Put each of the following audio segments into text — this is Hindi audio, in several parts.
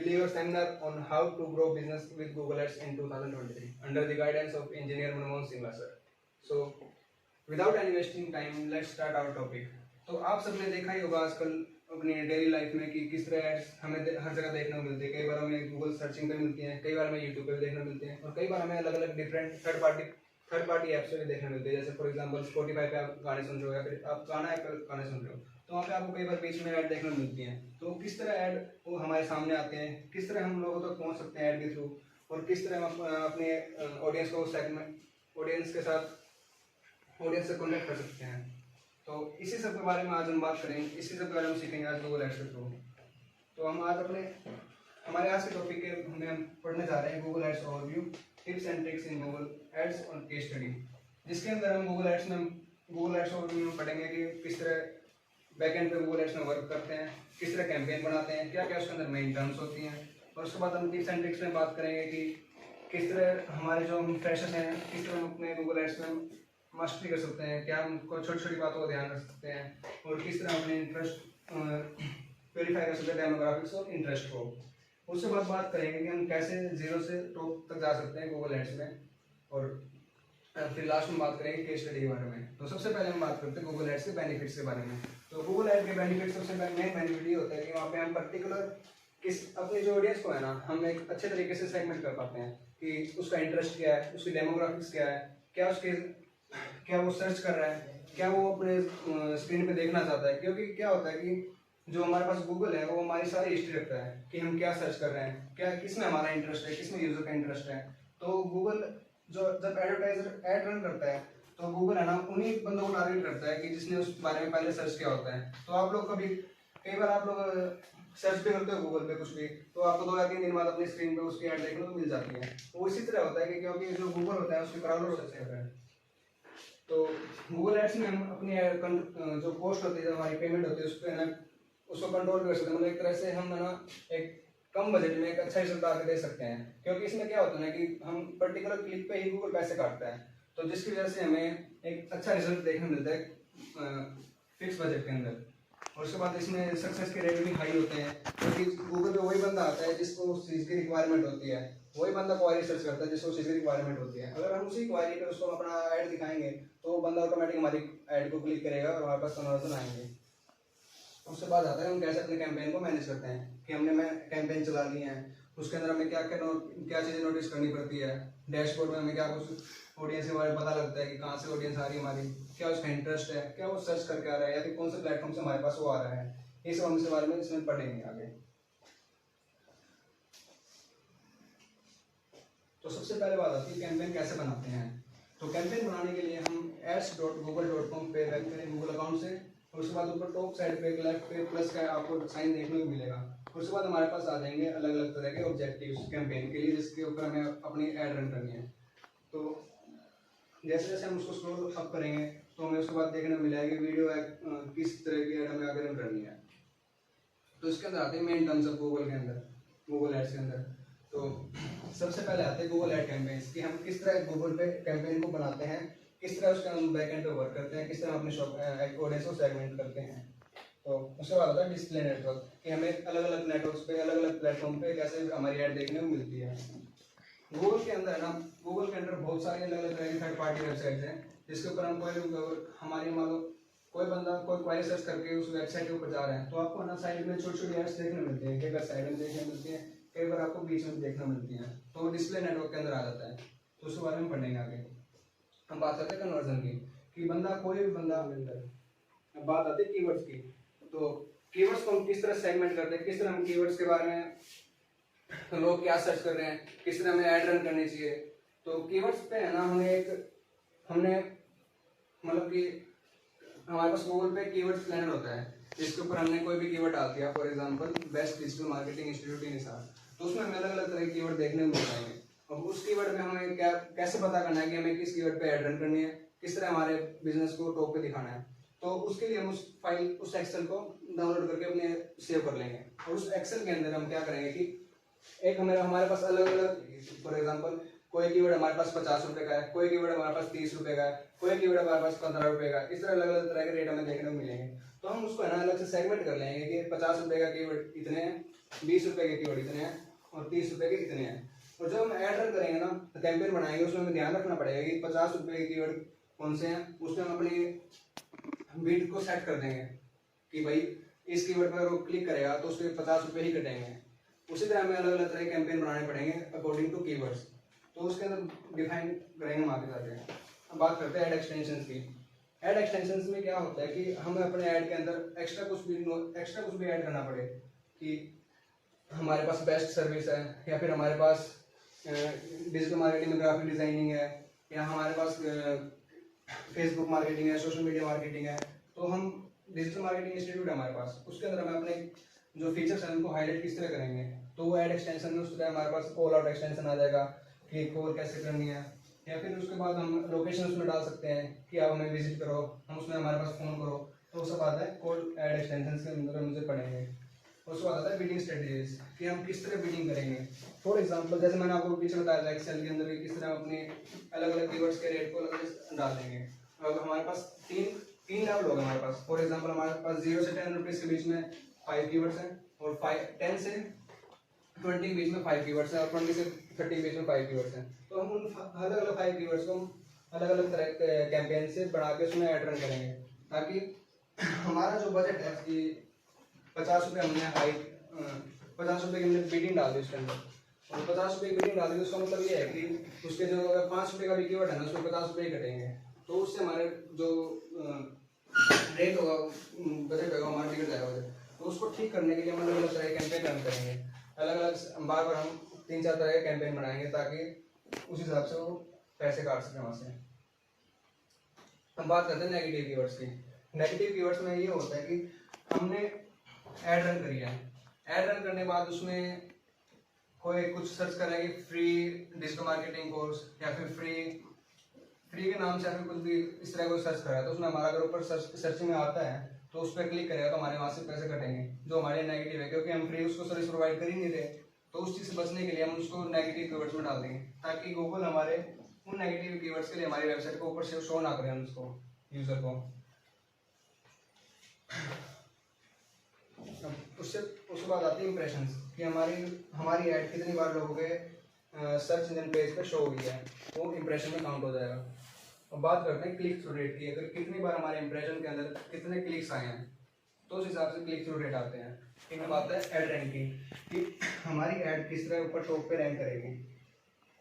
deliver seminar on how to grow business with Google Ads in 2023 under the guidance of engineer Manmohan Singla sir. So without any wasting time, let's start our topic. तो आप सबने देखा ही होगा आजकल अपनी डेली लाइफ में कि किस तरह एड्स हमें हर जगह देखने को मिलती है। कई बार हमें गूगल सर्चिंग पे मिलती हैं, कई बार हमें यूट्यूब पे भी देखने को मिलते हैं, और कई बार हमें अलग अलग डिफरेंट थर्ड पार्टी ऐप्स पे भी देखने मिलते हैं। जैसे फॉर एग्जांपल स्पॉटिफाई पे आप गाने सुन रहे हो या फिर आप गाना ऐप पर गाने सुन रहे हो, तो वहाँ पे आपको कई बार बीच में ऐड देखने को मिलती हैं। तो किस तरह ऐड वो हमारे सामने आते हैं, किस तरह हम लोगों तक पहुँच सकते हैं ऐड के थ्रू, और किस तरह हम अपने ऑडियंस को सेगमेंट ऑडियंस के साथ ऑडियंस से कनेक्ट कर सकते हैं। तो इसी सब के बारे में आज हम बात करेंगे, इसी सब के बारे में सीखेंगे आज गूगल एड्स के थ्रू। तो हम आज हमारे आज के टॉपिक के हम पढ़ने जा रहे हैं Google ads overview, tips and tricks in Google ads और केस स्टडी, जिसके अंदर हम गूगल एड्स ओवरव्यू में पढ़ेंगे कि किस तरह बैकएंड पे गूगल एड्स में वर्क करते हैं, किस तरह कैंपेन बनाते हैं, क्या क्या उसके अंदर मेन टर्म्स होती हैं, और उसके बाद हम टिप्स एंड ट्रिक्स में बात करेंगे कि किस तरह हमारे जो हम फ्रेशर्स हैं किस तरह हम अपने गूगल एड्स में मास्टरी कर सकते हैं, क्या हम छोटी छोटी बातों का ध्यान रख सकते हैं, और किस तरह अपने इंटरेस्ट वेरीफाई कर सकते हैं डेमोग्राफिक्स और इंटरेस्ट को। उसके बाद बात करेंगे कि हम कैसे जीरो से टॉप तक जा सकते हैं गूगल एड्स में, और फिर लास्ट में बात करेंगे केस स्टडी के बारे में। तो सबसे पहले हम बात करते हैं गूगल एड्स के बेनिफिट्स के बारे में। तो गूगल एड के बेनिफिट सबसे मेन बेनिफिट ये होता है कि वहाँ पे हम पर्टिकुलर अपनी जो ऑडियंस को है ना, हम एक अच्छे तरीके से सेगमेंट कर पाते हैं कि उसका इंटरेस्ट क्या है, उसकी डेमोग्राफिक्स क्या है, क्या वो सर्च कर रहा है, क्या वो अपने स्क्रीन पे देखना चाहता है। क्योंकि क्या होता है कि जो हमारे पास गूगल है वो हमारी सारी हिस्ट्री रखता है कि हम क्या सर्च कर रहे हैं, क्या किसमें हमारा इंटरेस्ट है, किसमें यूजर का इंटरेस्ट है। तो गूगल जब एडवर्टाइजर ऐड रन करता है तो गूगल है ना उन्हीं बंदों को टारगेट करता है कि जिसने उस बारे में पहले सर्च किया होता है। तो आप लोग कई बार आप लोग सर्च भी करते हो गूगल पे कुछ भी, तो आपको 2 या 3 दिन बाद अपनी स्क्रीन पे उसकी ऐड देखने को मिल जाती है। वो इसी तरह होता है कि क्योंकि जो गूगल होता है उसकी क्राउड सर्च कर रहा है। तो गूगल एड्स में हम अपनी जो पोस्ट होती है, हमारी पेमेंट होती है, उस पर है ना उसको कंट्रोल कर सकते हैं। मतलब एक तरह से हम है ना एक कम बजट में एक अच्छा रिजल्ट आके दे सकते हैं। क्योंकि इसमें क्या होता है ना कि हम पर्टिकुलर क्लिक पे ही गूगल पैसे काटता है, तो जिसकी वजह से हमें एक अच्छा रिजल्ट देखने मिलता है फिक्स बजट के अंदर। और उसके बाद इसमें सक्सेस के रेट भी हाई होते हैं, क्योंकि गूगल पे वही बंदा आता है जिसको उस चीज़ की रिक्वायरमेंट होती है, वही बंदा क्वारी सर्च करता है जिसको उस चीज़ की रिक्वायरमेंट होती है। अगर हम उसी क्वारी पर उसको अपना ऐड दिखाएंगे तो वो बंदा ऑटोमेटिक हमारी ऐड को क्लिक करेगा और हमारे पास कन्वर्जन आएंगे। उसके बाद आता है हम कैसे अपने कैंपेन को मैनेज करते हैं कि हमने कैंपेन चला ली है, उसके अंदर हमें क्या चीज़ें नोटिस करनी पड़ती है। डैशबोर्ड में हमें क्या कुछ ऑडियंस के बारे में पता लगता है कि कहाँ से ऑडियंस आ रही है हमारी, क्या उसका इंटरेस्ट है, क्या वो सर्च करके आ रहा है, या फिर कौन से प्लेटफॉर्म से हमारे पास वो आ रहा है। ये सब हम इसके बारे में इसमें पढ़ेंगे आगे। तो सबसे पहले बात आती है कैंपेन कैसे बनाते हैं। तो कैंपेन बनाने के लिए हम ads.google.com पे रन करें गूगल अकाउंट से, और उसके बाद ऊपर टॉप साइड पे लेफ्ट पे प्लस का आपको साइन देखने को मिलेगा। उसके बाद हमारे पास आ जाएंगे अलग अलग तरह के ऑब्जेक्टिव्स कैंपेन के लिए, जिसके ऊपर हमें अपनी ऐड रन करनी है। तो जैसे जैसे हम उसको स्क्रॉल अप करेंगे तो हमें उसके बाद देखने को मिलेगा कि वीडियो किस तरह की ऐड हमें आगे रन करनी है। तो इसके अंदर आते हैं मेन टर्म्स ऑफ गूगल के अंदर, गूगल एड्स के अंदर। तो सबसे पहले आते हैं गूगल एड कैंपेन्स कि हम किस तरह गूगल पे कैंपेन को बनाते हैं, किस तरह उसका हम बैकएंड पे वर्क करते हैं, किस तरह अपने ऑडियंस को सेगमेंट करते हैं। तो उसके बाद आता है डिस्प्ले नेटवर्क कि हमें अलग अलग नेटवर्क्स पे अलग अलग प्लेटफॉर्म पे कैसे हमारी ऐड देखने को मिलती है। गूगल के अंदर है ना, गूगल के अंदर बहुत सारी अलग अलग तरह की थर्ड पार्टी वेबसाइट्स हैं जिसके ऊपर हम हमारी मान लो कोई बंदा कोई क्वेरी सर्च करके उस वेबसाइट के ऊपर जा रहे हैं, तो आपको ना साइड में छोटी छोटी एड्स देखने मिलती हैं, कई बार साइड में देखने मिलती है, कई बार आपको बीच में देखना मिलती है। तो वो डिस्प्ले नेटवर्क के अंदर आ जाता है। तो उसके बारे में पढ़ेंगे आगे। हम बात करते हैं कन्वर्जन की कि कोई भी बंदा अब बात आती है कीवर्ड्स की। तो कीवर्ड्स को हम किस तरह सेगमेंट करते हैं, किस तरह हम कीवर्ड्स के बारे में लोग क्या सर्च कर रहे हैं, किस तरह हमें ऐड रन करनी चाहिए। तो कीवर्ड्स पे है ना हमने मतलब कि हमारे पास गूगल पे कीवर्ड प्लानर होता है जिसके ऊपर हमने कोई भी कीवर्ड डाल दिया, for example best digital marketing institute इन हिसार, तो उसमें हमें अलग अलग तरह के कीवर्ड देखने को मिल जाएंगे। अब उस कीवर्ड में हमें कैसे पता करना है कि हमें किस कीवर्ड पे ऐड रन करनी है, किस तरह हमारे बिजनेस को टॉप पे दिखाना है। तो उसके लिए हम उस एक्सेल को डाउनलोड करके अपने सेव कर लेंगे, और उस एक्सेल के अंदर हम क्या करेंगे कि एक हमारे पास अलग अलग, फॉर एग्जांपल कोई कीवर्ड हमारे पास 50 रुपए का है, कोई कीवर्ड हमारे पास 30 रुपए का है, कोई कीवर्ड हमारे पास 15 रुपए का, इस तरह अलग अलग तरह के रेट हमें देखने को मिलेंगे। तो हम उसको है ना अलग से सेगमेंट कर लेंगे कि 50 रुपए का कीवर्ड इतने हैं, 20 रुपए के कीवर्ड इतने हैं और 30 रुपए के इतने हैं। और जब हम ऐड रन करेंगे ना, तो कैंपेन बनाएंगे, उसमें हमें ध्यान रखना पड़ेगा कि 50 रुपए के कीवर्ड कौन से हैं, उसमें हम अपनी बिड को सेट कर देंगे कि भाई इस कीवर्ड पर अगर वो क्लिक करेगा तो उसके 50 रुपए ही कटेंगे। उसी तरह हमें अलग अलग तरह के कैंपेन बनाने पड़ेंगे अकॉर्डिंग टू कीवर्ड्स, तो उसके अंदर डिफाइन करेंगे हम आगे जाके। अब बात करते हैं ऐड एक्सटेंशंस की। ऐड एक्सटेंशंस में क्या होता है कि हमें अपने ऐड के अंदर एक्स्ट्रा कुछ भी ऐड करना पड़े कि हमारे पास बेस्ट सर्विस है, या फिर हमारे पास डिजिटल मार्केटिंग में ग्राफिक डिजाइनिंग है, या हमारे पास फेसबुक मार्केटिंग है, सोशल मीडिया मार्केटिंग है, तो हम डिजिटल मार्केटिंग इंस्टीट्यूट है हमारे पास, उसके अंदर हम अपने जो फीचर्स हैं उनको हाईलाइट किस तरह करेंगे। तो वो ऐड एक्सटेंशन में उस तरह हमारे पास कॉल आउट एक्सटेंशन आ जाएगा कि कॉल कैसे करनी है, या फिर उसके बाद हम लोकेशन उसमें डाल सकते हैं कि आप हमें विजिट करो, हम उसमें हमारे पास फ़ोन करो, तो वो सब आता है कॉल ऐड एक्सटेंशन के अंदर मुझे पढ़ेंगे। उसके बाद आता है बिडिंग स्ट्रेटेजीज कि हम किस तरह बिडिंग करेंगे। फॉर एग्जांपल जैसे मैंने आपको पीछे बताया था एक्सेल के अंदर किस तरह हम अपने अलग अलग कीवर्ड्स के रेट को अलग अलग डाल देंगे। अब हमारे पास तीन लेवल होगा हमारे पास। फॉर एग्जांपल हमारे पास 0 से 10 रुपीज़ के बीच में 5 कीवर्ड्स हैं, और 10 से 20 के बीच में 5 कीवर्ड्स हैं, और 20 से 30 के बीच में 5 कीवर्ड्स हैं। तो हम उन अलग अलग 5 कीवर्ड्स को हम अलग अलग तरह के कैंपेन से बढ़ा के उसमें ऐड रन करेंगे, ताकि हमारा जो बजट है कि 50 रुपये हमने 50 रुपये की हमने बिडिंग डाल दी उसके अंदर, और 50 रुपये की बिडिंग डाल दी, उसका मतलब ये है कि उसके जो 5 रुपये का भी कीवर्ड है ना, उसमें 50 रुपये कटेंगे, तो उससे हमारे जो रेट होगा, बजट होगा, हमारा बिगड़ जाएगा बजट। तो उसको ठीक करने के लिए हम अलग अलग तरह के कैंपेन रन करेंगे, अलग अलग बार बार हम 3-4 तरह के कैंपेन बनाएंगे ताकि उस हिसाब से वो पैसे काट सकें वहाँ से। हम बात करते हैं नेगेटिव कीवर्ड्स की। नेगेटिव कीवर्ड्स में ये होता है कि हमने ऐड रन करी है, ऐड रन करने के बाद उसमें कोई कुछ सर्च करेंगे फ्री डिजिटल मार्केटिंग कोर्स, या फिर फ्री के नाम से, या फिर कुछ भी इस तरह को सर्च करा है, तो उसमें हमारा अगर ऊपर सर्च में आता है तो उस पर क्लिक करेगा तो हमारे वहाँ से पैसे कटेंगे, जो हमारे नेगेटिव है, क्योंकि हम फ्री उसको सर्विस प्रोवाइड कर ही नहीं रहे। तो उस चीज़ से बचने के लिए हम उसको नेगेटिव कीवर्ड्स में डाल देंगे, ताकि गूगल हमारे उन नेगेटिव कीवर्ड्स के लिए हमारी वेबसाइट को ऊपर से शो ना करें हम उसको यूजर को। उसके बाद आती है इंप्रेशंस कि हमारी ऐड कितनी बार लोगों के सर्च इंजन पेज पे शो हुई है, वो इंप्रेशन में काउंट हो जाएगा। अब बात करते हैं क्लिक थ्रू रेट की। अगर कितनी बार हमारे इंप्रेशन के अंदर कितने क्लिक्स आए हैं, तो उस हिसाब से क्लिक थ्रू रेट आते हैं। फिर हम आता है ऐड रैंकिंग कि हमारी ऐड किस तरह ऊपर टॉप पे रैंक करेगी।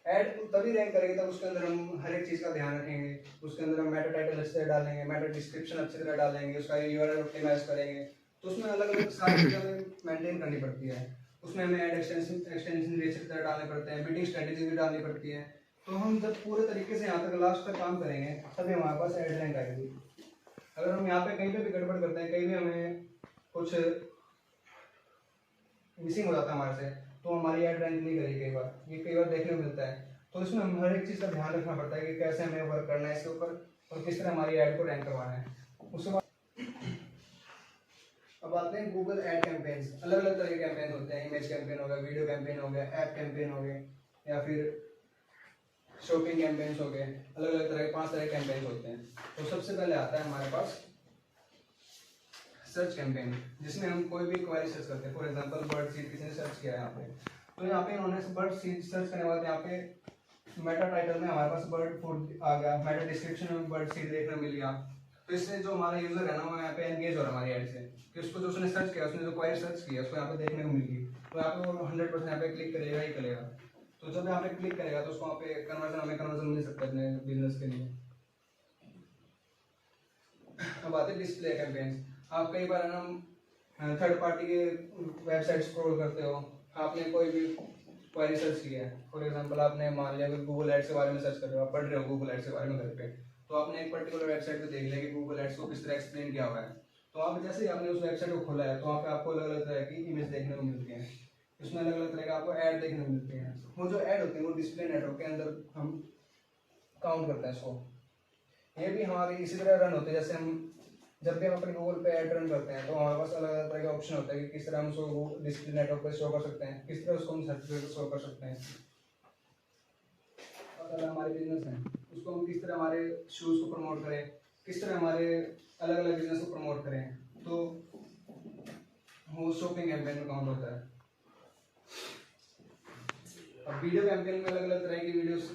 ऐड तभी रैंक करेगी तब उसके अंदर हम हर एक चीज़ का ध्यान रखेंगे, उसके अंदर हम मेटा टाइटल अच्छी तरह डालेंगे, मेटा डिस्क्रिप्शन अच्छी तरह डालेंगे, उसका यूआरएल ऑप्टिमाइज करेंगे। तो उसमें अलग अलग सारी चीज़ें हमें मेंटेन करनी पड़ती है। उसमें हमें ऐड एक्सटेंशन भी अच्छी तरह डालने पड़ते हैं, बिडिंग स्ट्रेटेजी भी डालनी पड़ती है। तो हम जब पूरे तरीके से यहाँ तक लास्ट तक काम करेंगे तभी हमारे पास ऐड रैंक आएगी। अगर हम यहाँ पे कहीं पे भी गड़बड़ करते हैं, कहीं भी हमें कुछ मिसिंग हो जाता है हमारे से, तो हमारी ऐड रैंक नहीं करेगी। कई बार देखने को मिलता है। तो इसमें हम हर एक चीज़ का ध्यान रखना पड़ता है कि कैसे हमें वर्क करना है इसके ऊपर, और किस तरह हमारी ऐड को रैंक करवाना है। उसके बाद अब आते हैं गूगल ऐड कैंपेन्स। अलग अलग तरह के कैंपेन होते हैं, इमेज कैंपेन हो गया, वीडियो कैंपेन हो गया, ऐप कैंपेन हो गए, या फिर शॉपिंग कैंपेन्स हो गए। अलग अलग तरह के 5 तरह के कैंपेन होते हैं। तो सबसे पहले आता है हमारे पास सर्च कैंपेन, जिसमें हम कोई भी क्वेरी सर्च करते हैं। फॉर एग्जांपल बर्ड सीड किसी ने सर्च किया है यहाँ पे, तो यहाँ पे इन्होंने बर्ड सीड सर्च करने के बाद यहाँ पे मेटा टाइटल में हमारे पास बर्ड फूड आ गया, मेटा डिस्क्रिप्शन में बर्ड सीड देखने मिल गया। तो इससे जो हमारा यूजर है ना, वो यहाँ पे एंगेज हो रहा है हमारी ऐड से, कि उसको जो उसने सर्च किया, उसने जो क्वेरी सर्च किया उसको यहाँ पे देखने को मिल गई, तो यहाँ पे वो 100% यहाँ पे क्लिक करेगा ही करेगा। तो जब यहाँ पे क्लिक करेगा तो उसको वहाँ पे हमें कन्वर्जन मिल सकता है अपने बिजनेस के लिए। अब आते हैं डिस्प्ले कैंपेन्स। आप कई बार ना थर्ड पार्टी के वेबसाइट स्क्रॉल करते हो, आपने कोई भी क्वेरी सर्च किया है। फॉर एग्जांपल आपने मान लिया गूगल एड्स के बारे में सर्च कर रहे हो, आप पढ़ रहे हो गूगल एड्स के बारे में घर पे, तो आपने एक पर्टिकुलर वेबसाइट पे देख लिया कि गूगल एड्स को किस तरह एक्सप्लेन किया हुआ है। तो आप जैसे ही आपने उस वेबसाइट को खोला है तो वहाँ पे आपको अलग अलग तरह की इमेज देखने को मिलती है, उसमें अलग अलग तरह का आपको ऐड देखने को मिलती है। वो जो ऐड होती है वो डिस्प्ले नेटवर्क के अंदर हम काउंट करते हैं इसको। ये भी हमारी इसी तरह रन होते हैं, जैसे हम जब भी हम अपने गूगल पे ऐड रन करते हैं तो हमारे पास अलग अलग तरह के ऑप्शन होता है कि किस तरह हम उसको डिस्प्ले नेटवर्क पे शो कर सकते हैं, किस तरह उसको हम सर्च पे शो कर सकते हैं। अगर हमारे बिजनेस है उसको हम किस तरह हमारे शूज़ को प्रमोट करें, किस तरह हमारे अलग अलग बिजनेस को प्रमोट करें। तो वो शॉपिंग कैंपेन में काउंट होता है। अब वीडियो कैंपेन में अलग अलग तरह की वीडियोस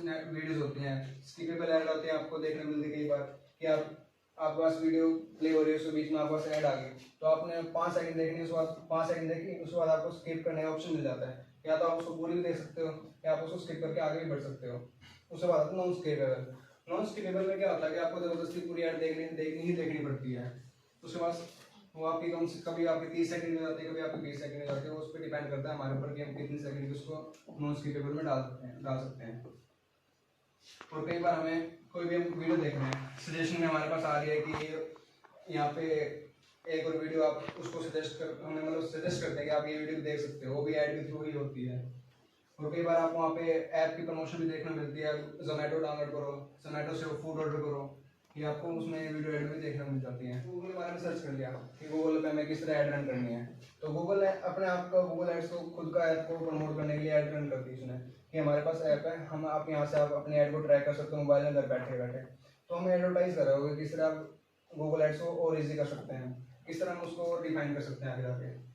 होती हैं। स्किपेबल ऐड होती है, आपको देखने मिलती है कई बार कि आपके पास वीडियो प्ले हो रही है, उसके बीच में आपके पास ऐड आ गई, तो आपने 5 सेकंड देखनी, उसके बाद 5 सेकंड देखी, उसके बाद आपको स्किप करने का ऑप्शन मिल जाता है। या तो आप उसको पूरी भी देख सकते हो या आप उसको स्किप करके आगे भी बढ़ सकते हो। उसके बाद नॉन स्किपेबल। नॉन स्किपेबल में क्या होता है कि आपको जबरदस्ती पूरी ऐड देखनी पड़ती है। उसके बाद वो आपकी कभी आपकी 30 सेकंड में जाती है, कभी आपकी 20 सेकंड में जाती है। वो उस पर डिपेंड करता है हमारे ऊपर कि हम कितनी सेकंड की उसको नॉन स्किपेबल में डाल सकते हैं। और कई बार हमें कोई भी हम वीडियो देख रहे हैं, सजेशन में हमारे पास आ रही है कि यहाँ पे एक और वीडियो आप उसको हमें मतलब सजेस्ट करते हैं कि आप ये वीडियो देख सकते हो, वो भी ऐड के थ्रू ही होती है। और कई बार आपको वहाँ पे ऐप की प्रमोशन भी देखने मिलती है, जोमेटो डाउनलोड करो, जोमेटो से फूड ऑर्डर करो, ये आपको उसमें वीडियो ऐड भी देखने मिल जाती है। गूगल के बारे में सर्च कर लिया कि गूगल पे हमें किस तरह ऐड रन करनी है, तो गूगल अपने आप का गूगल एड्स को खुद का ऐप को प्रमोट करने के लिए ऐड रन करती है उसने कि हमारे पास ऐप है, हम आप यहाँ से आप अपने ऐड को ट्रैक कर सकते हो मोबाइल में घर बैठे बैठे। तो हमें एडवर्टाइज कर रहे होगे किस तरह आप गूगल एड्स को और ईजी कर सकते हैं, किस तरह हम उसको डिफाइन कर सकते हैं आगे जाके।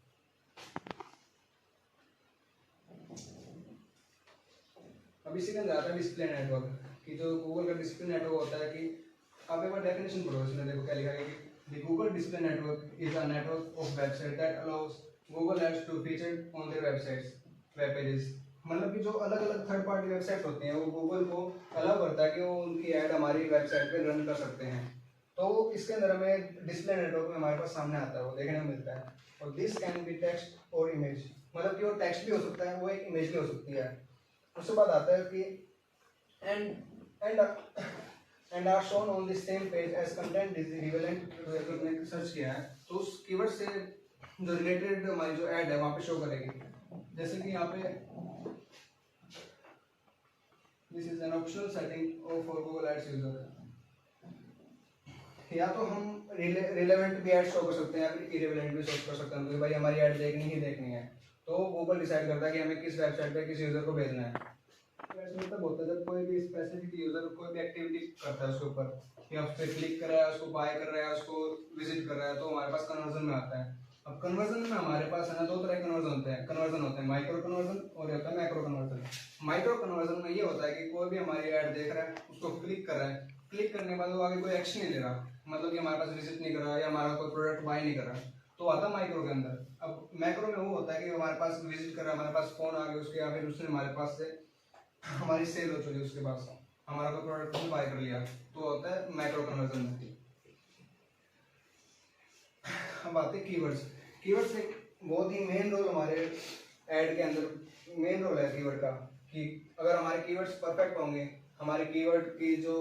अब इसी के अंदर आता है डिस्प्ले नेटवर्क, कि जो गूगल का डिस्प्ले नेटवर्क होता है कि आप एक बार डेफिनेशन पढ़ो, इसमें देखो क्या लिखा है कि the Google Display Network is a network of websites that allows Google ads to feature on their web pages। मतलब कि जो अलग अलग थर्ड पार्टी वेबसाइट होती हैं वो गूगल को अलाउ करता है कि वो उनकी ऐड हमारी वेबसाइट पे रन कर सकते हैं। तो इसके अंदर हमें डिस्प्ले नेटवर्क में हमारे पास सामने आता है, वो देखने को मिलता है। और दिस कैन बी टेक्स्ट और इमेज, मतलब कि वो टेक्स्ट भी हो सकता है, वो एक इमेज भी हो सकती है। उसके बाद आता है कि and are shown on the same page as content is relevant. हमने सर्च किया है तो उस कीवर्ड से जो रिलेटेड हमारी जो ऐड है वहाँ पे शो करेगी। जैसे कि यहाँ पे this is an optional setting for Google ads user. या तो हम रिलेवेंट भी ऐड शो कर सकते हैं या फिर इरेलेवेंट भी शो कर सकते हैं, तो भाई हमारी ऐड देखनी ही देखनी है, तो गूगल डिसाइड करता है कि हमें किस वेबसाइट पे किस यूजर को भेजना है। ऐसा तब होता है जब कोई भी स्पेसिफिक यूजर कोई भी एक्टिविटी करता है उसके ऊपर, या उस पर क्लिक कर रहा है, उसको बाय कर रहा है, उसको विजिट कर रहा है, तो हमारे पास कन्वर्जन में आता है। अब कन्वर्जन में हमारे पास है ना दो तरह के कन्वर्जन होते हैं, माइक्रो कन्वर्जन और होता है मैक्रो कन्वर्जन। माइक्रो कन्वर्जन में ये होता है कि कोई भी हमारी ऐड देख रहा है, उसको क्लिक कर रहा है, क्लिक करने के बाद वो आगे कोई एक्शन नहीं ले रहा, मतलब कि हमारे पास विजिट नहीं कर रहा या हमारा कोई प्रोडक्ट बाय नहीं कर रहा, तो आता माइक्रो के अंदर। अब मैक्रो में वो होता है कि हमारे पास विजिट कर रहा है, हमारे पास फोन आ गया उसके, या फिर उसने हमारे पास से हमारी सेल हो चुकी है, उसके पास हमारा कोई प्रोडक्ट उसने बाय कर लिया, तो होता है मैक्रो कन्वर्जन। अब आते हैं कीवर्ड्स। कीवर्ड्स एक बहुत ही मेन रोल हमारे ऐड के अंदर मेन रोल है कीवर्ड का, कि अगर हमारे कीवर्ड्स परफेक्ट होंगे, हमारे कीवर्ड की जो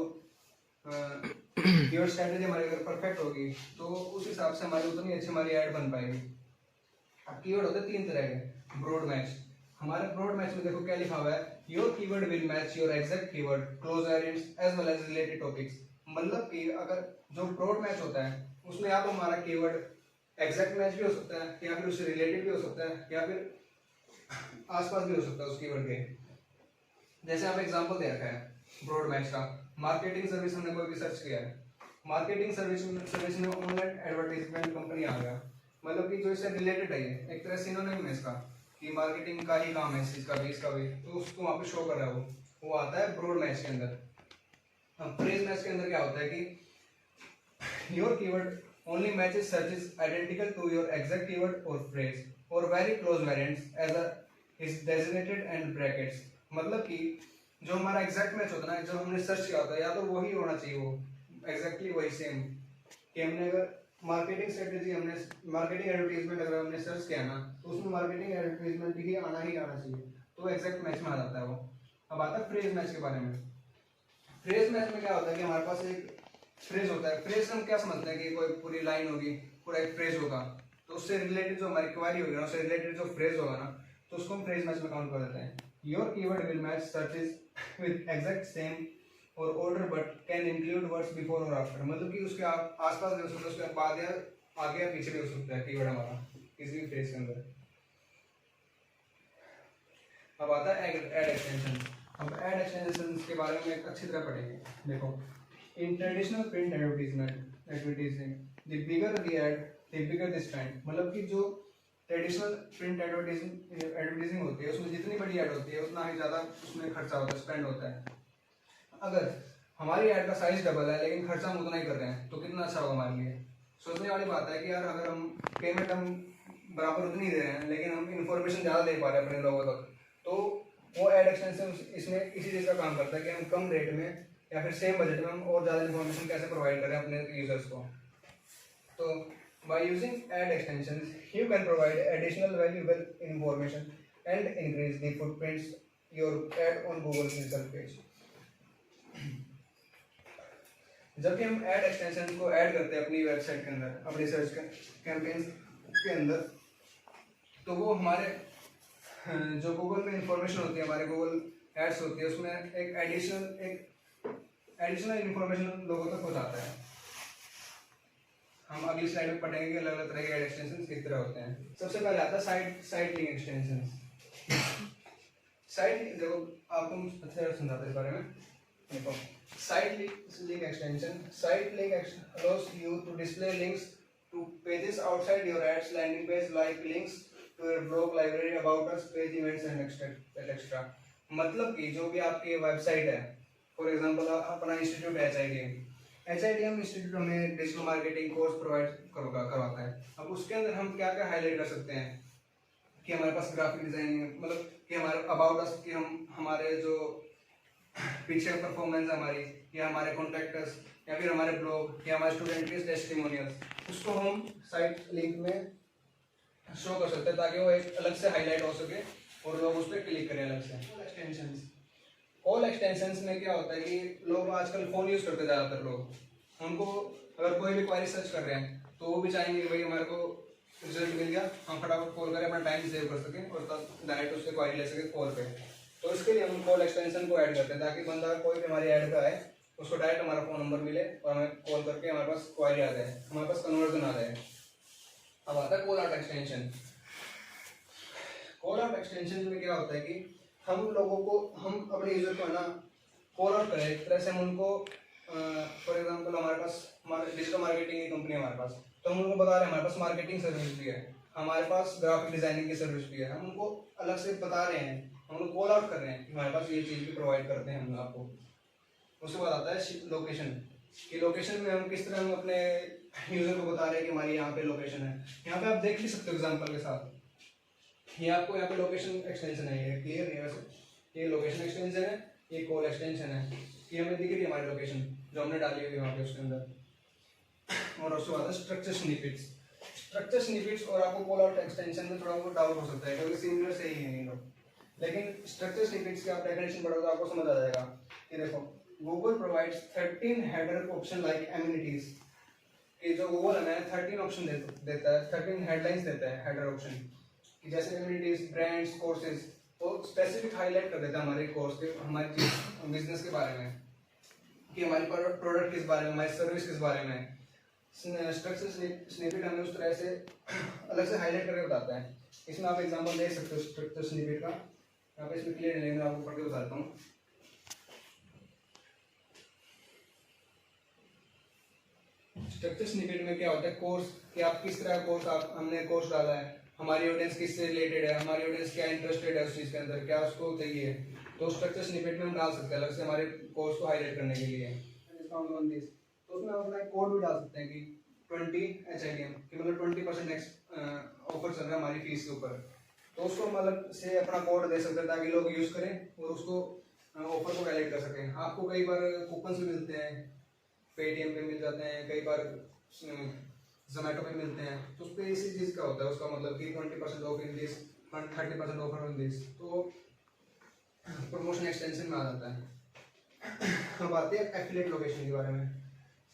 कीवर्ड स्ट्रेटजी हमारी अगर परफेक्ट होगी तो उस हिसाब से हमारी उतनी अच्छी हमारी ऐड बन पाएगी। अब कीवर्ड होते हैं 3 तरह के। ब्रॉड मैच, हमारे ब्रॉड मैच में देखो क्या लिखा हुआ है, your keyword will match your exact keyword close variants as well as related topics. मतलब कि अगर जो ब्रॉड मैच होता है उसमें या तो हमारा कीवर्ड एग्जैक्ट मैच भी हो सकता है, या फिर उससे रिलेटेड भी हो सकता है, या फिर आसपास भी हो सकता है उस कीवर्ड के। जैसे आप एग्जांपल दे रखा है ब्रॉड मैच का, मार्केटिंग सर्विस हमने कोई रिसर्च किया है, मार्केटिंग सर्विस में ऑनलाइन एडवर्टाइजमेंट कंपनी आ गया, मतलब कि जो इससे रिलेटेड है, ये एक तरह सिनोनिम है इसका कि मार्केटिंग का ही काम है इस चीज का भी, इसका भी, तो उसको वहाँ पे शो कर रहा है, वो आता है ब्रॉड मैच के अंदर। अब फ्रेज मैच के अंदर क्या होता है कि your keyword only matches searches identical to your exact keyword or phrase or very close variants as a is designated and brackets। मतलब कि जो हमारा एग्जैक्ट मैच होता है ना, जो हमने सर्च किया होता है, या तो वही होना चाहिए, वो एग्जैक्टली वही सेम, कि हमने अगर मार्केटिंग स्ट्रेटेजी, हमने मार्केटिंग एडवर्टाइजमेंट अगर हमने सर्च किया ना, तो उसमें मार्केटिंग एडवर्टाइजमेंट ही आना चाहिए, तो एग्जैक्ट मैच में आ जाता है वो। अब आता है फ्रेज मैच के बारे में। फ्रेज मैच में क्या होता है कि हमारे पास एक फ्रेज होता है, फ्रेज हम क्या समझते हैं कि कोई पूरी लाइन होगी, पूरा एक फ्रेज होगा, तो उससे रिलेटेड जो हमारी क्वेरी होगी ना, उससे रिलेटेड जो फ्रेज होगा ना, तो उसको हम फ्रेज मैच में काउंट कर देते हैं। Your keyword will match searches with exact same और order but can include words before or after. मतलब कि उसके आसपास भी हो सकता है, उसके बाद या आगे या पीछे भी हो सकता है कीवर्ड हमारा किसी भी फ्रेज के अंदर। अब आता है ऐड एक्सटेंशन। अब ऐड एक्सटेंशन के बारे में अच्छी तरह पढ़ेंगे। देखो, in traditional print advertising, the bigger the ad, typical this trend, मतलब कि जो ट्रेडिशनल प्रिंट एडवर्टाइजिंग होती है उसमें जितनी बड़ी ऐड होती है उतना ही ज़्यादा उसमें खर्चा होता है, स्पेंड होता है। अगर हमारी ऐड का साइज डबल है लेकिन खर्चा हम उतना ही कर रहे हैं तो कितना अच्छा होगा हमारे लिए। सोचने वाली बात है कि यार अगर हम पेमेंट हम बराबर उतनी दे रहे हैं लेकिन हम इंफॉर्मेशन ज़्यादा दे पा रहे हैं अपने लोगों तक, तो वो एड एक्सटेंशन इसमें इसी चीज़ का काम करता है कि हम कम रेट में या फिर सेम बजट में हम और ज़्यादा इन्फॉर्मेशन कैसे प्रोवाइड करें अपने यूजर्स को। तो by using ad extensions you can provide additional valuable information and increase the footprints your ad on Google result page। जब भी हम एड एक्सटेंशन को ऐड करते हैं अपनी वेबसाइट के अंदर, अपनी सर्च कैंपेन्स के अंदर, तो वो हमारे जो गूगल में इंफॉर्मेशन होती है, हमारे गूगल एड्स होती है, उसमें एक एडिशनल इंफॉर्मेशन लोगों तक पहुंचाता है। हम अगली स्लाइड में पढ़ेंगे कि अलग अलग तरह के एड एक्सटेंशन किस तरह होते हैं। सबसे पहले आता है साइट लिंक एक्सटेंशन। साइट देखो आपको अच्छे से समझाता है इस बारे में। देखो site link extension allows you to display links to pages outside your ads landing page, like links to your blog, library, about us page, events and etc। मतलब कि जो भी आपकी वेबसाइट है, फॉर एग्जांपल अपना इंस्टीट्यूट HIDM इंस्टीट्यूट हमें डिजिटल मार्केटिंग कोर्स प्रोवाइड करवाता है। अब उसके अंदर हम क्या क्या हाईलाइट कर सकते हैं कि हमारे पास ग्राफिक डिजाइनिंग, मतलब कि हमारे अबाउट अस, कि हम हमारे जो पीछे परफॉर्मेंस हमारी, या हमारे कॉन्टैक्टर्स, या फिर हमारे ब्लॉग, या हमारे स्टूडेंट के टेस्टिमोनियल्स, उसको हम साइट लिंक में शो कर सकते हैं ताकि वो एक अलग से हाईलाइट हो सके और लोग उस पर क्लिक करें अलग से। ऑल एक्सटेंशंस में क्या होता है कि लोग आजकल फ़ोन यूज़ करते ज़्यादातर लोग, उनको अगर कोई भी क्वारी सर्च कर रहे हैं तो वो भी चाहेंगे कि भाई हमारे को रिजल्ट मिल गया, हम फटाफट कॉल करें, अपना टाइम सेव कर सकें और तब डायरेक्ट उससे क्वारी ले सकें कॉल पे। तो इसके लिए हम कॉल एक्सटेंशन को ऐड करते हैं ताकि बंदा कोई भी हमारी ऐड पे आए उसको डायरेक्ट हमारा फ़ोन नंबर मिले और हमें कॉल करके हमारे पास क्वारी आ जाए, हमारे पास कन्वर्जन आ जाए। अब आता है call out extension. Call out extension में क्या होता है कि हम लोगों को, हम अपने यूजर को है ना कॉल आउट करें एक तरह से, हम उनको फॉर एग्जांपल हमारे पास डिजिटल मार्केटिंग की कंपनी है हमारे पास, तो हम उनको बता रहे हैं हमारे पास मार्केटिंग सर्विस भी है, हमारे पास ग्राफिक डिजाइनिंग की सर्विस भी है, हम उनको अलग से बता रहे हैं, हम उनको कॉल आउट कर रहे हैं कि हमारे पास ये चीज़ भी प्रोवाइड करते हैं हम आपको। उसके बाद आता है लोकेशन, कि लोकेशन में हम किस तरह हम अपने यूजर को बता रहे हैं कि हमारी यहाँ पे लोकेशन है। यहाँ पे आप देख भी सकते हो एग्जांपल के साथ, ये आपको यहाँ पे लोकेशन एक्सटेंशन है, ये क्लियर है वैसे, ये लोकेशन एक्सटेंशन है, ये कॉल एक्सटेंशन है, कि हमें दिख रही है हमारी लोकेशन जो हमने डाली हुई है वहाँ पे उसके अंदर। और उसके बाद स्ट्रक्चर स्निपेट्स और आपको कॉल आउट एक्सटेंशन में थोड़ा बहुत डाउट हो सकता है क्योंकि सिमिलर से ही है ये लोग, लेकिन स्ट्रक्चर स्निपेट्स की आप डेफिनेशन पढ़ोगे तो आपको समझ आ जाएगा। कि देखो Google provides 13 header option like amenities, कि जो गूगल हमें 13 ऑप्शन देता है, 13 हेडलाइंस देता है हेडर ऑप्शन, कि जैसे एमिनिटीज, ब्रांड्स, कोर्सेज, वो स्पेसिफिक हाईलाइट कर देता है हमारे कोर्स के, हमारे बिजनेस के बारे में, कि हमारी प्रोडक्ट किस बारे में, हमारी सर्विस किस बारे में। स्ट्रक्चर स्निपेट हमें उस तरह से अलग से हाईलाइट करके बताता है। इसमें आप एग्जांपल देख सकते हो स्ट्रक्चर स्निपेट का, यहाँ पे इसमें क्लियर नहीं, मैं आपको पढ़ के बताता हूँ। स्ट्रक्चर स्निपेट में क्या होता है, कोर्स, कि आप किस तरह का कोर्स, आप हमने कोर्स डाला है, हमारी ऑडियंस किससे रिलेटेड है, हमारी ऑडियंस क्या इंटरेस्टेड है उस चीज़ के अंदर, क्या उसको चाहिए, तो स्ट्रक्चर स्निपेट में हम डाल सकते हैं अलग से हमारे कोर्स को हाईलाइट करने के लिए। डिस्काउंट ऑन दिस, तो उसमें हम अपना कोड भी डाल सकते हैं कि 20 HIDM, कि मतलब 20% ऑफर चल रहा है हमारी फीस के ऊपर, तो उसको हम अलग से अपना कोड दे सकते हैं ताकि लोग यूज़ करें और उसको ऑफर को वैलिड कर सकें। आपको कई बार कूपन्स भी मिलते हैं, पेटीएम पे मिल जाते हैं, कई बार जोमेटो पे मिलते हैं, तो उस पर इसी चीज़ का होता है, उसका मतलब कि 20% of in this, 30% offer on this, तो प्रमोशन एक्सटेंशन में आ जाता है। अब आते हैं एफिलिएट लोकेशन के बारे में।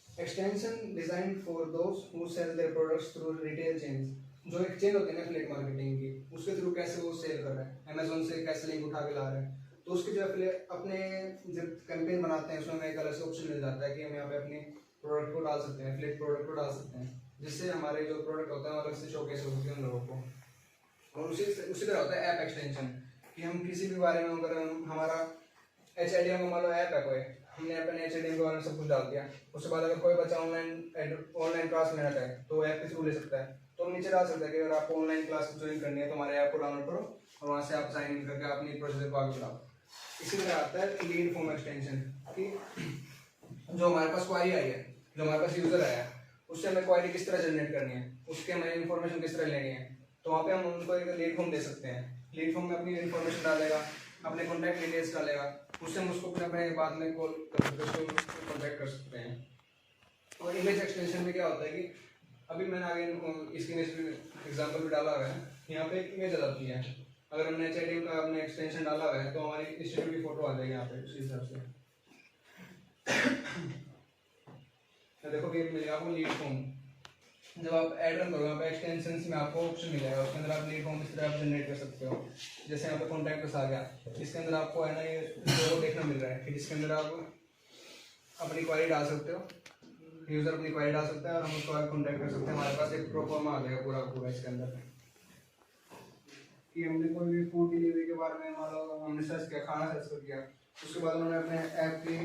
Extension designed for those who sell their products through retail chains, जो एक चेन होती है ना एफिलिएट मार्केटिंग की, उसके थ्रू कैसे वो सेल कर रहा है, अमेजोन से कैसे लिंक उठा के ला रहा है, तो उसके जो अपने जब कैंपेन बनाते हैं उसमें एक अलग से ऑप्शन मिल जाता है कि हम यहाँ पे अपनी प्रोडक्ट को डाल सकते हैं, एफिलिएट प्रोडक्ट को डाल सकते हैं, जिससे हमारे जो प्रोडक्ट होता है अलग से शोकेस हो सकते हैं उन लोगों को। और उसी तरह होता है ऐप एक्सटेंशन, कि हम किसी भी बारे में, अगर हमारा HIDM मान लो ऐप है कोई, हमने अपने HTML के बारे में सब कुछ डाल दिया। उसके बाद अगर कोई बच्चा ऑनलाइन क्लास लेना चाहे तो ऐप के थ्रू ले सकता है। तो हम नीचे डाल सकते हैं कि अगर आपको ऑनलाइन क्लास ज्वाइन करनी है तो हमारे ऐप को डाउनलोड करो और वहाँ से आप साइन इन करके अपनी प्रोसेस को आगे बढ़ाओ। इसी तरह आता है लीड फॉर्म एक्सटेंशन कि जो हमारे पास क्वारी आई है, जो हमारे पास यूजर आया है, उससे हमें क्वारी किस तरह जनरेट करनी है, उसके हमें इन्फॉर्मेशन किस तरह लेनी है। तो वहाँ पे हम उनको एक लीड फॉर्म दे सकते हैं। लीड फॉर्म में अपनी इन्फॉर्मेशन डालेगा, अपने कॉन्टैक्ट डिटेल्स डालेगा, उससे हम उसको अपने बाद में कॉल कर सकते हैं, उसको कॉन्टैक्ट कर सकते हैं। और इमेज एक्सटेंशन में क्या होता है कि अभी मैंने आगे इसकी इमेज एग्जाम्पल भी डाला हुआ है, यहाँ पे एक इमेज आ जाती है। अगर हमने HTML का अपने एक्सटेंशन डाला हुआ है तो हमारी इंस्टीट्यूट की फोटो आ जाएगी यहाँ पे उसी हिसाब से। देखो कि मिलेगा आपको लीड फॉर्म। जब आप ऐड रन करोगे यहाँ पे एक्सटेंशंस में आपको ऑप्शन मिलेगा, उसके अंदर आप लीड फॉर्म इस तरह आप जनरेट कर सकते हो। जैसे यहाँ पे कॉन्टैक्ट बस आ गया, इसके अंदर आपको है ना ये लोगो देखना मिल रहा है, फिर इसके अंदर आप अपनी क्वारी डाल सकते हो, यूजर अपनी क्वारी डाल सकता है और हम उसको आगे कॉन्टैक्ट कर सकते हैं। हमारे पास एक प्रोफॉर्मा आ जाएगा पूरा पूरा इसके अंदर कि हमने कोई भी फूड डिलीवरी के बारे में मान लो हमने सर्च किया, खाना सर्च कर दिया, उसके बाद उन्होंने अपने ऐप की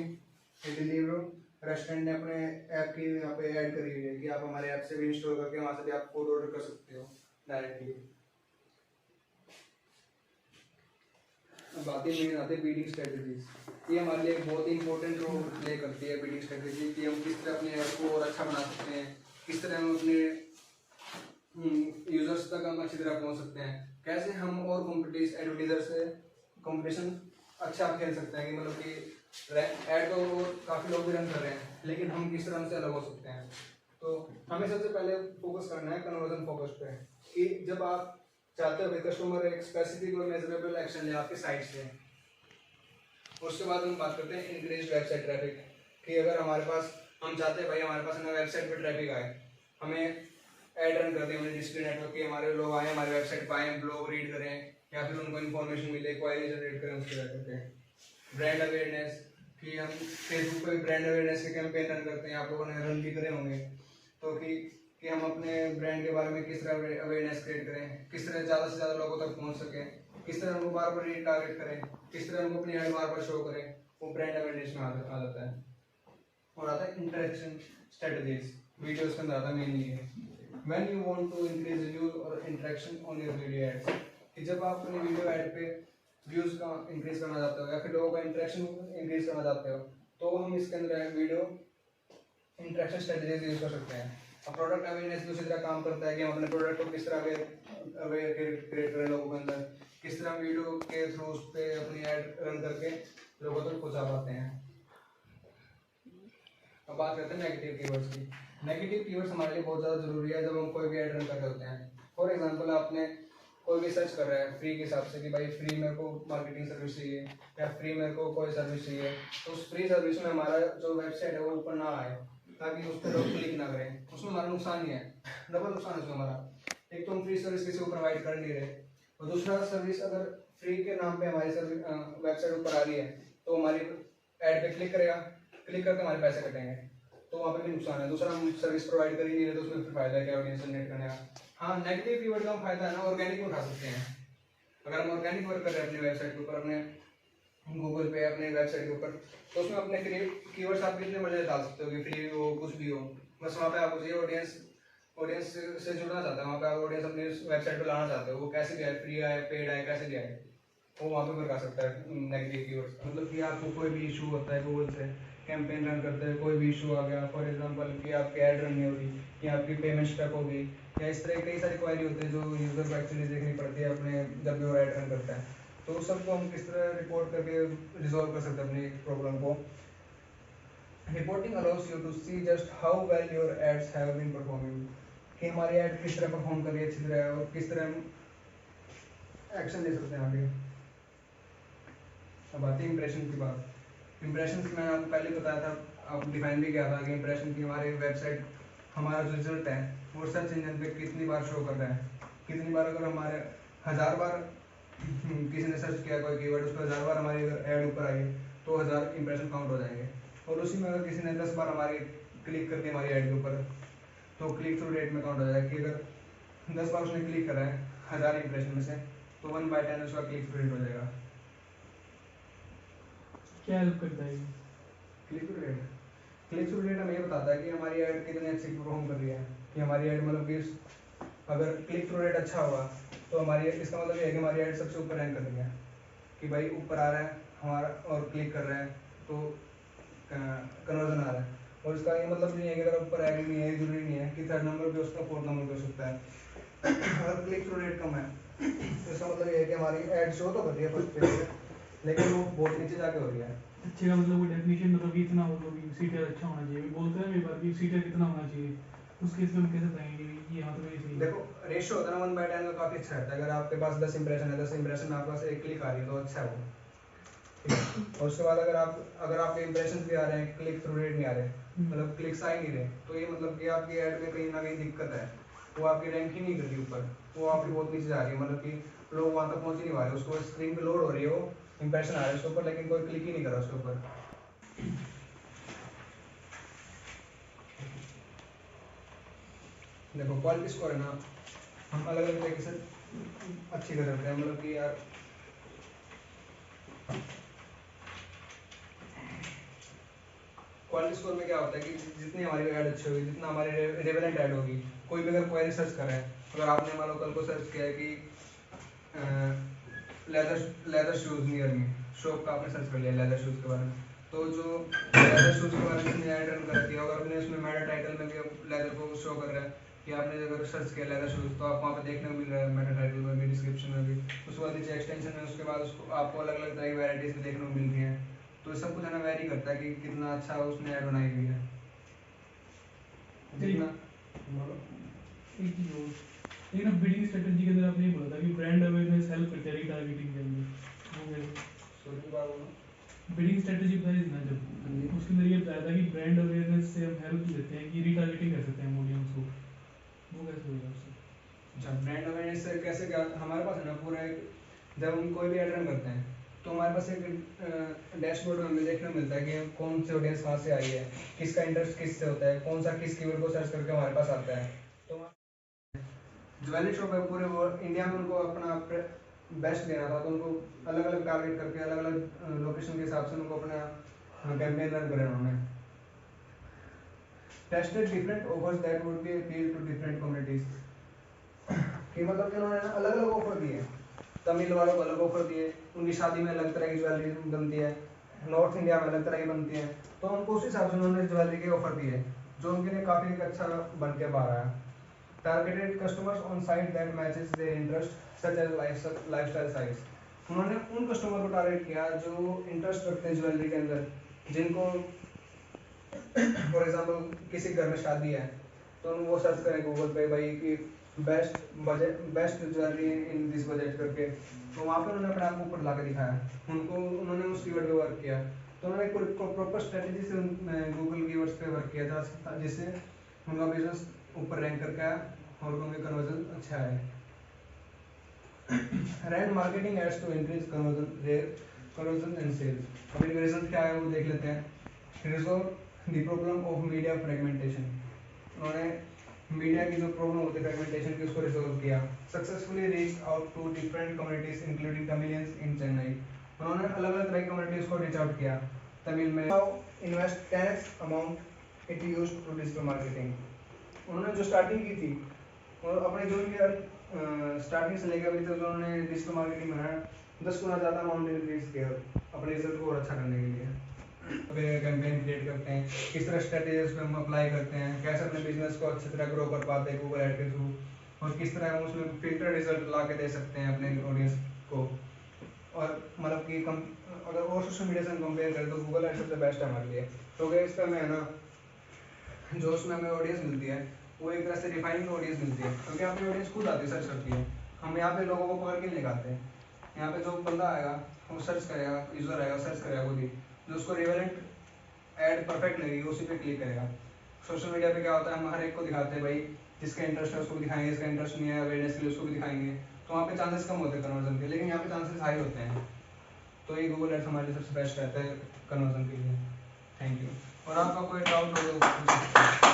डिलीवरी रेस्टोरेंट ने अपने ऐप की यहाँ पे ऐड करी हुई है कि आप हमारे ऐप से भी इंस्टॉल करके वहाँ से भी आप फूड ऑर्डर कर सकते हो डायरेक्टली। बातें मेन आते हैं बीडिंग स्ट्रेटजीज। ये हमारे लिए बहुत ही इंपॉर्टेंट रोल प्ले करती है बीडिंग स्ट्रेटजी कि हम किस तरह अपने ऐप को और अच्छा बना सकते हैं, किस तरह हम अपने यूजर्स तक हम अच्छी तरह पहुँच सकते हैं, कैसे हम और एडवर्टीजर से कंपटीशन अच्छा खेल सकते हैं कि मतलब कि ऐड तो काफ़ी लोग भी रन कर रहे हैं लेकिन हम किस तरह से अलग हो सकते हैं। तो हमें सबसे पहले फोकस करना है कन्वर्जन फोकस पे कि जब आप चाहते हो कि कस्टमर एक स्पेसिफिक और मेजरेबल एक्शन ले आपके साइट से। उसके बाद हम बात करते हैं इंक्रीज वेबसाइट ट्रैफिक कि अगर हमारे पास हम चाहते हैं भाई हमारे पास ना वेबसाइट पे ट्रैफिक आए, हमें ऐड रन करते हैं हमने डिस्प्ले नेटवर्क के हमारे लोग आए हमारे वेबसाइट पर आए, ब्लॉग रीड करें या फिर उनको इन्फॉर्मेशन मिले, क्वारी जनरेट करें उसके करके। ब्रांड अवेयरनेस कि हम फेसबुक पे ब्रांड अवेयरनेस के कैंपेन रन करते हैं, आप लोगों ने रन भी करे होंगे। तो कि हम अपने ब्रांड के बारे में किस तरह अवेयरनेस क्रिएट करें, किस तरह ज़्यादा से ज़्यादा लोगों तक पहुंच सकें, किस तरह उनको बार बार टारगेट करें, किस तरह उनको अपनी ऐड बार बार शो करें, वो ब्रांड अवेयरनेस में आ जाता है। और आता है इंटरेक्शन स्ट्रेटजीज, वीडियोस के अंदर आता है mainly when you want to increase views और interaction on your video ads कि जब आप अपने वीडियो ऐड पे व्यूज का इंक्रीज करना चाहते हो या फिर लोगों का इंटरेक्शन इंक्रीज करना चाहते हो तो हम इसके अंदर वीडियो इंटरेक्शन स्ट्रेटजीज यूज कर सकते हैं। अब प्रोडक्ट अवेयरनेस भी उसी तरह काम करता है कि हम अपने प्रोडक्ट को किस तरह अवेयर क्रिएट करें लोगों के अंदर, किस तरह वीडियो के थ्रू उस पे अपनी ऐड रन करके लोगों तक पहुंचा पाते हैं। अब बात करते हैं नेगेटिव कीवर्ड्स की। नेगेटिव कीवर्ड्स हमारे लिए बहुत ज़्यादा जरूरी है जब हम कोई भी ऐड रन कर रहे होते हैं। फॉर एग्जांपल आपने कोई भी सर्च कर रहा है फ्री के हिसाब से कि भाई फ्री मेरे को मार्केटिंग सर्विस चाहिए या फ्री मेरे को कोई सर्विस चाहिए, तो उस फ्री सर्विस में हमारा जो वेबसाइट है वो ऊपर ना आए ताकि उस पर लोग क्लिक ना करें, उसमें हमारा नुकसान ही है, डबल नुकसान है उसमें हमारा। एक तो हम फ्री सर्विस किसी को प्रोवाइड कर नहीं रहे और दूसरा सर्विस अगर फ्री के नाम पे हमारी सर्विस वेबसाइट ऊपर आ रही है तो हमारी ऐड पे क्लिक करेगा, क्लिक करके हमारे पैसे कटेंगे, तो वहाँ पे भी नुकसान है। दूसरा हम सर्विस प्रोवाइड कर ही नहीं रहे तो उसमें फिर फायदा है क्या ऑडियंस जनरेट करने का। हाँ, नेगेटिव कीवर्ड का फायदा है ना ऑर्गेनिक में उठा सकते हैं। अगर हम ऑर्गेनिक वर्क कर रहे हैं अपनी वेबसाइट के ऊपर, अपने गूगल पे अपने वेबसाइट के ऊपर, तो उसमें अपने कीवर्ड्स आप कितने मर्जी डाल सकते हो कि फ्री हो कुछ भी हो, बस वहाँ पे आपको चाहिए ऑडियंस से जुड़ना चाहता है, वहाँ पे आप ऑडियंस अपनी वेबसाइट पे लाना चाहते हो, वो कैसे भी आए, फ्री आए पेड आए कैसे भी आए, वो वहाँ पे कर सकता है नेगेटिव कीवर्ड्स। मतलब कि आपको कोई भी इशू होता है गूगल से, कैंपेन रन करते हैं कोई भी इशू आ गया, फॉर एग्जांपल कि आपकी ऐड रन नहीं हो रही या आपकी पेमेंट स्टक हो गई या इस तरह कई सारी क्वारी होती है जो यूजर को एक्चुअली देखनी पड़ती है अपने जब भी वो ऐड रन करता है, तो उस सबको हम किस तरह रिपोर्ट करके रिजॉल्व कर सकते हैं अपनी प्रॉब्लम को। Reporting allows you to see just how well your ads have been performing कि हमारी ऐड किस तरह परफॉर्म कर रही है अच्छी तरह और किस तरह हम एक्शन ले सकते हैं आगे। अब आती है इंप्रेशन की बात। इंप्रेशन मैंने आपको पहले बताया था, आपको डिफाइन भी किया था कि इंप्रेशन की हमारी वेबसाइट हमारा जो रिजल्ट है वो सर्च इंजन पे कितनी बार शो कर रहा है, कितनी बार अगर हमारे 1000 बार किसी ने सर्च किया कोई कीवर्ड उस पर 1000 बार हमारी अगर ऐड ऊपर आई तो 1000 इंप्रेशन काउंट हो जाएंगे। और उसी में अगर किसी ने 10 बार हमारी क्लिक करके हमारी ऐड के ऊपर तो क्लिक थ्रू रेट में काउंट हो जाएगा कि अगर 10 बार उसने क्लिक करा है 1000 इंप्रेशन में से तो 1/10 उसका क्लिक थ्रू रेट हो जाएगा। क्या हेल्प करता है? क्लिक थ्रू रेट हमें ये बताता है कि हमारी ऐड कितनी अच्छी परफॉर्म कर रही है, कि हमारी ऐड मतलब कि अगर क्लिक थ्रू रेट अच्छा हुआ तो हमारी इसका मतलब ये है कि हमारी ऐड सबसे ऊपर रैंक कर रही है, कि भाई ऊपर आ रहा है हमारा और क्लिक कर रहा है तो कन्वर्जन आ रहा है। और इसका ये मतलब नहीं है कि अगर ऊपर ऐड ही नहीं है, जरूरी नहीं है कि थर्ड नंबर पे उसका फोर्थ नंबर पे हो सकता है। अगर क्लिक थ्रू रेट कम है तो इसका मतलब ये है कि हमारी ऐड शो तो कर रही है फर्स्ट पेज पे लेकिन वो बहुत नीचे जाके हो रही है। अच्छे का मतलब वो डेफिनेशन मतलब कि इतना मतलब कि सीटर अच्छा होना चाहिए, बोलते हैं एक बार कि सीटर कितना होना चाहिए, उस केस में हम कैसे बताएंगे कि यहाँ तो ये सही है। देखो रेशियो होता है ना 1/10 का, काफी अच्छा रहता है। अगर आपके पास 10 इंप्रेशन है, 10 इंप्रेशन में आपके पास एक क्लिक आ रही है तो अच्छा है वो, ठीक है। और उसके बाद अगर आपके इंप्रेशन भी आ रहे हैं, क्लिक थ्रू रेट नहीं आ रहे, मतलब क्लिक्स आ ही नहीं रहे, तो ये मतलब कि आपकी ऐड में कहीं ना कहीं दिक्कत है, वो आपकी रैंक ही नहीं कर रही ऊपर, वो आपकी बहुत नीचे जा रही है, मतलब कि लोग वहाँ तक पहुँच ही नहीं पा रहे, उसको स्क्रीन पे लोड हो रही है, वो इंप्रेशन आ रहा है उसके ऊपर लेकिन कोई क्लिक ही नहीं कर रहा उसके ऊपर। देखो क्वालिटी स्कोर है ना, हम अलग अलग तरीके से अच्छी कर सकते हैं, मतलब कि यार क्वालिटी स्कोर में क्या होता है कि जितनी हमारी ऐड अच्छी होगी, जितना हमारी रेलेवेंट ऐड होगी, कोई भी अगर क्वेरी सर्च कर रहा है, अगर आपने मान लो कल को सर्च किया है कि leather leather shoes near me, shop का आपने सर्च कर लिया लेदर शूज के बारे में, तो जो लेदर शूज के बारे में उसने ऐड रन कर दिया, अगर अपने उसमें मेटा टाइटल में भी लेदर को शो कर रहा है कि आपने अगर सर्च किया लेदर शूज तो आप वहाँ पे देखने को मिल रहा है मेटा टाइटल में भी, डिस्क्रिप्शन में भी, उसके बाद नीचे एक्सटेंशन में, उसके बाद उसको आपको अलग अलग तरह की वैराइटीज भी देखने को मिल रही हैं। तो ये सब कुछ है ना वेरी करता है कि कितना अच्छा उसने ऐड बनाई हुई है। जितना बोलो एक चीज और, लेकिन अब बिडिंग स्ट्रेटजी के अंदर आपने ये बोला था कि ब्रांड अवेयरनेस हेल्प करती है रिटारगेटिंग के अंदर, वो कैसे? सॉरी बात बोलो। बिडिंग स्ट्रेटजी बताई थी ना जब, उसके अंदर ये बताया था कि ब्रांड अवेयरनेस से हम हेल्प लेते हैं कि रिटारगेटिंग कर सकते हैं ऑडियंस को, वो कैसे होगा उससे? अच्छा ब्रांड अवेयरनेस से कैसे, क्या हमारे पास है ना पूरा एक, जब हम कोई भी ऐड रन करते हैं तो हमारे पास एक डैशबोर्ड में हमें देखने को मिलता है कि कौन सी ऑडियंस कहाँ से आई है, किसका इंटरेस्ट किस से होता है, कौन सा किस कीवर्ड को सर्च करके हमारे पास आता है। तो ज्वेलरी शॉप है पूरे इंडिया में, उनको अपना बेस्ट देना था, तो उनको अलग अलग टारगेट करके अलग अलग लोकेशन के हिसाब से उनको अपना कैंपेन रन करें उन्होंने। Tested different offers that would be appeal to different communities, कि मतलब कि उन्होंने अलग अलग ऑफर दिए, तमिल वालों को अलग ऑफर दिए, उनकी शादी में अलग तरह की ज्वेलरी बनती है, नॉर्थ इंडिया में अलग तरह की बनती है, तो उनको उस हिसाब से उन्होंने ज्वेलरी के ऑफर दिए जो उनके लिए काफ़ी अच्छा बन के बाहर आया। Targeted customers on site that matches their interest such as lifestyle sites, उन्होंने उन कस्टमर को टारगेट किया जो इंटरेस्ट रखते हैं ज्वेलरी के अंदर, जिनको फॉर एग्जांपल किसी घर में शादी है तो हम वो सर्च करें गूगल पे भाई कि best budget best jewellery in this budget करके, तो वहाँ पे उन्होंने अपने आप को ऊपर ला के दिखाया, उनको उन्होंने उस कीवर्ड पे वर्क किया, तो उन्होंने एक प्रॉपर स्ट्रेटेजी से गूगल कीवर्ड्स पे वर्क किया था जिससे उनका बिजनेस ऊपर रैंक करके आया और उनके कन्वर्जन अच्छा है। Rank marketing ads to increase conversion and sales. अब इनका रिजल्ट क्या है वो देख लेते हैं। Resolve the problem of media fragmentation, उन्होंने मीडिया की जो प्रॉब्लम होती है फ्रेगमेंटेशन की उसको रिजॉल्व किया। Successfully reach out to different communities including Tamilians in Chennai, उन्होंने अलग अलग तरह की कम्युनिटीज को रीच आउट किया तमिल में। Invest 10x amount it use to digital marketing, उन्होंने जो स्टार्टिंग की थी और अपने जो भी स्टार्टिंग से लेकर अभी तक जो उन्होंने डिजिटल मार्केटिंग बनाया 10 गुना ज़्यादा अमाउंट इंक्रीज किया अपने रिजल्ट को और अच्छा करने के लिए। कैंपेन क्रिएट करते हैं, किस तरह स्ट्रेटेजीज पे हम अप्लाई करते हैं, कैसे अपने बिजनेस को अच्छी तरह ग्रो कर पाते हैं गूगल ऐड के थ्रू, और किस तरह हम उसमें फिल्टर रिजल्ट ला के दे सकते हैं अपने ऑडियंस को। और मतलब कि अगर और सोशल मीडिया से हम कंपेयर करें तो गूगल ऐड सबसे बेस्ट है हमारे लिए, क्योंकि इस पर हमें है ना जो उसमें हमें ऑडियंस मिलती है वो एक तरह से डिफाइनिंग ऑडियंस मिलती है, क्योंकि अपनी ऑडियंस खुद आती है सर्च करती है, हम यहाँ पे लोगों को पकड़ के नहीं लगाते हैं। यहाँ पे जो बंदा आएगा वो सर्च करेगा, यूजर आएगा सर्च करेगा खुद ही, जो उसको रिवेलेंट ऐड परफेक्ट लगेगी उसी पे क्लिक करेगा। सोशल मीडिया पे क्या होता है हम हर एक को दिखाते हैं भाई, जिसका इंटरेस्ट है उसको भी दिखाएंगे, जिसका इंटरेस्ट नहीं है अवेयरनेस के लिए उसको भी दिखाएंगे, तो वहाँ पे चांसेस कम होते हैं कन्वर्जन के, लेकिन यहाँ पे चांसेस हाई होते हैं। तो ये गूगल एड्स हमारे लिए सबसे बेस्ट रहता है कन्वर्जन के लिए। Thank you. और आपका कोई डाउट हो तो पूछ सकते हैं।